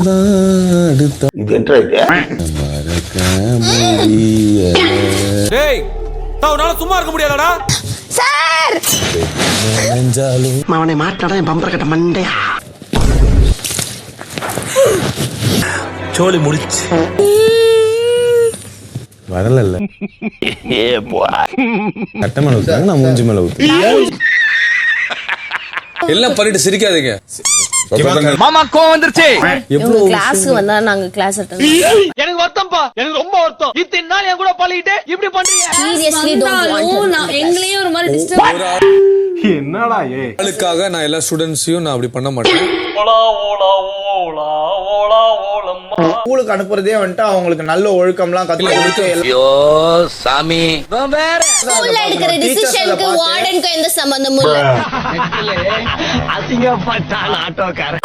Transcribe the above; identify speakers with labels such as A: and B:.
A: இது என்ன
B: டேய் உன்னால சும்மா இருக்க முடியாதடா
C: சார்
D: அவனை மாட்டாடா என் பம்பர கட்ட மண்டையா
B: சோலி முடிச்சு
E: வரல கட்ட மேல ஊத்துறாங்க, நான் மூஞ்சி மேல ஊத்துறேன்.
B: எல்லாம் பண்ணிட்டு சிரிக்காதீங்க.
D: மாமா கோவம் வந்துருச்சு.
C: இவங்க கிளாஸ்க்கு வந்தா நாங்க கிளாஸ் அட்டெண்ட்
D: எனக்கு வருத்தம்ப்பா, எனக்கு ரொம்ப வருத்தம். இத்தனை நாள் என் கூட பழகிட்டு இப்படி பண்றீங்க.
C: சீரியஸ்லி டோன்ட் வாண்ட்
F: எங்களையும் ஒரு மாதிரி டிஸ்டர்ப்
E: என்னடா
B: ஆளுக்காக நான் எல்லா ஸ்டூடெண்ட்ஸையும் நான் அப்படி பண்ண மாட்டேன்.
G: ஸ்கூலுக்கு அனுப்புறதே வந்துட்டு அவங்களுக்கு நல்ல ஒழுக்கம்லாம் கத்துக்க.
D: ஐயோ சாமி
C: ஸ்கூல்ல எடுக்கிற டிசிஷனுக்கு வார்டனுக்கு எந்த சம்பந்தமும் இல்ல.
D: அசிங்கப்பட்டான் ஆட்டோக்காரன்.